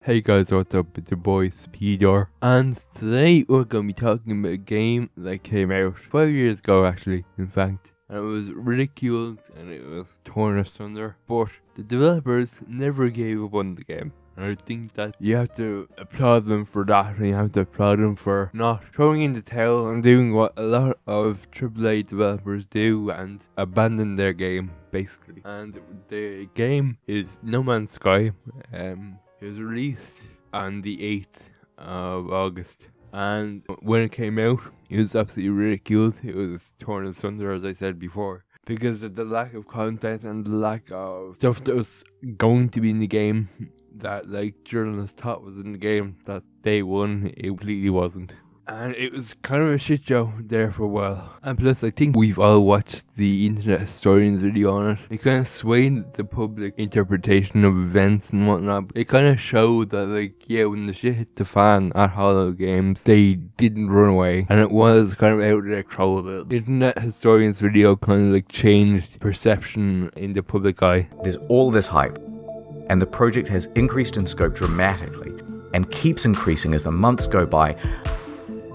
Hey guys, what's up? It's your boy Speedor, and today we're gonna be talking about a game that came out 5 years ago, actually, in fact. And it was ridiculed and it was torn asunder, but the developers never gave up on the game. And I think that you have to applaud them for that, and you have to applaud them for not throwing in the towel and doing what a lot of AAA developers do and abandon their game, basically. And the game is No Man's Sky. It was released on the 8th of August, and when it came out, it was absolutely ridiculed. It was torn asunder, as I said before, because of the lack of content and the lack of stuff that was going to be in the game that like journalists thought was in the game. That day one, it completely wasn't. And it was kind of a shit show there for a while. And plus, I think we've all watched the Internet Historian's video on it. It kind of swayed the public interpretation of events and whatnot. It kind of showed that, like, yeah, when the shit hit the fan at Hollow Games, they didn't run away. And it was kind of out of their control a little. The Internet Historian's video kind of like changed perception in the public eye. There's all this hype, and the project has increased in scope dramatically and keeps increasing as the months go by,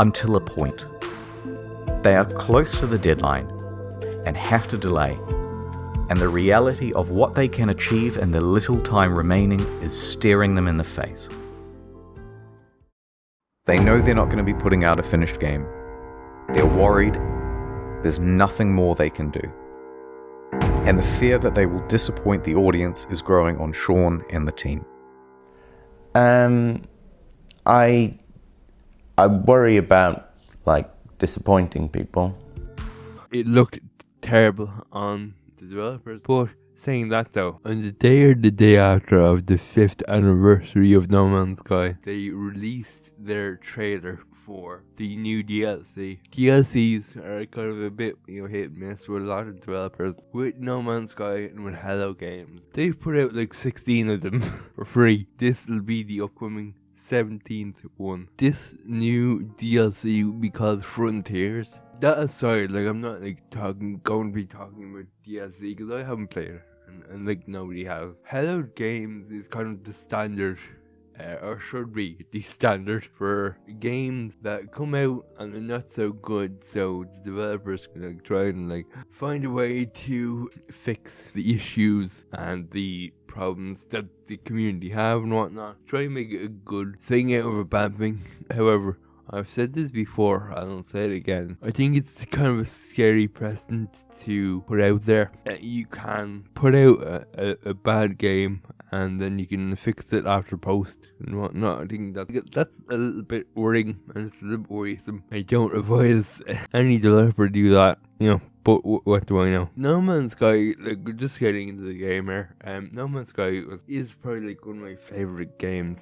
until a point. They are close to the deadline and have to delay, and the reality of what they can achieve in the little time remaining is staring them in the face. They know they're not going to be putting out a finished game. They're worried there's nothing more they can do. And the fear that they will disappoint the audience is growing on Sean and the team. I worry about, like, disappointing people. It looked terrible on the developers, but saying that though, on the day or the day after of the 5th anniversary of No Man's Sky, they released their trailer for the new DLC. DLCs are kind of a bit, hit and miss with a lot of developers. With No Man's Sky and with Hello Games, they've put out like 16 of them for free. This will be the upcoming 17th one. This new DLC will be called Frontiers. That aside, like, I'm not like going to be talking about DLC because I haven't played it, and like nobody has. Hello Games is kind of the standard, or should be the standard for games that come out and are not so good, so the developers can like try and like find a way to fix the issues and the problems that the community have and whatnot. Try and make it a good thing out of a bad thing. However, I've said this before, and I'll say it again. I think it's kind of a scary precedent to put out there. You can put out a bad game and then you can fix it after post and whatnot. I think that's a little bit worrying and it's a little bit worrisome. I don't advise any developer do that, but what do I know? No Man's Sky, like, we're just getting into the game here. No Man's Sky is probably like one of my favorite games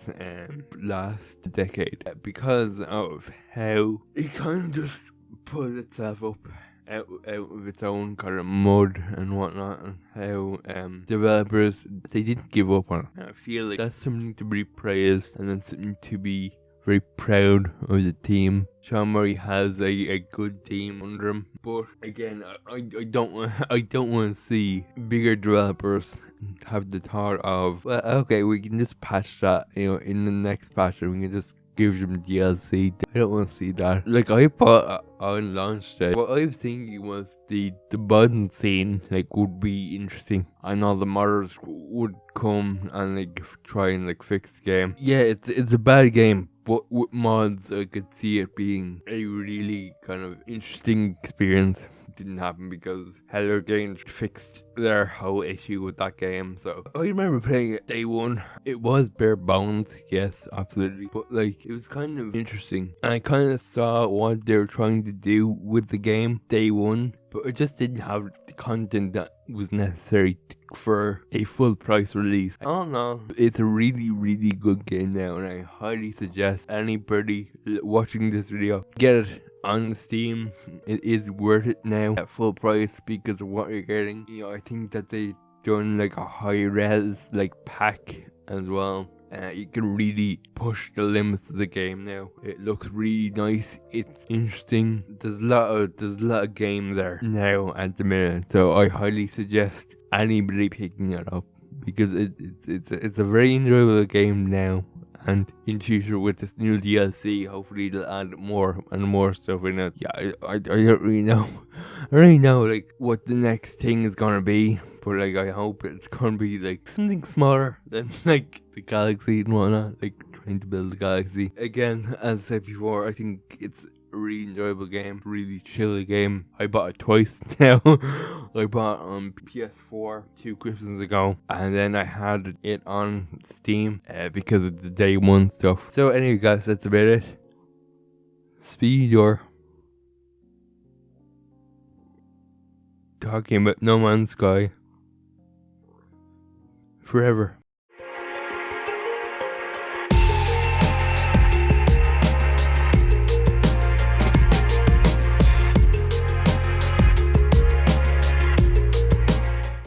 last decade, because of how it kind of just pulled itself up out of its own kind of mud and whatnot, and how developers, they didn't give up on it. And I feel like that's something to be praised, and that's something to be very proud of the team. Sean Murray has a good team under him, but again, I don't want to see bigger developers have the thought of, well, okay, we can just patch that, in the next patch, and we can just give them DLC. I don't want to see that. Like, I thought on launch day, what I was thinking was the button scene, like, would be interesting, and all the modders would come and like try and like fix the game. Yeah, it's a bad game, but with mods, I could see it being a really kind of interesting experience. It didn't happen because Hello Games fixed their whole issue with that game. So I remember playing it day one. It was bare bones, yes, absolutely, but like, it was kind of interesting, and I kind of saw what they were trying to do with the game day one, but it just didn't have the content that was necessary for a full price release. All in all, it's a really, really good game now, and I highly suggest anybody watching this video get it on Steam. It is worth it now at full price because of what you're getting. I think that they done like a high res like pack as well. You can really push the limits of the game now. It looks really nice. It's interesting. There's a lot of games there now at the minute, so I highly suggest anybody picking it up, because it's a very enjoyable game now, And in future with this new DLC, hopefully they'll add more and more stuff in it. Yeah, I don't really know. I don't really know like what the next thing is gonna be. But like I hope it's gonna be like something smaller than like the galaxy and whatnot. Like trying to build a galaxy. Again, as I said before, I think it's a really enjoyable game, really chill game. I bought it twice now. I bought it on PS4 2 Christmas ago, and then I had it on Steam because of the day one stuff. So anyway guys, that's about it. Speed or talking about No Man's Sky forever.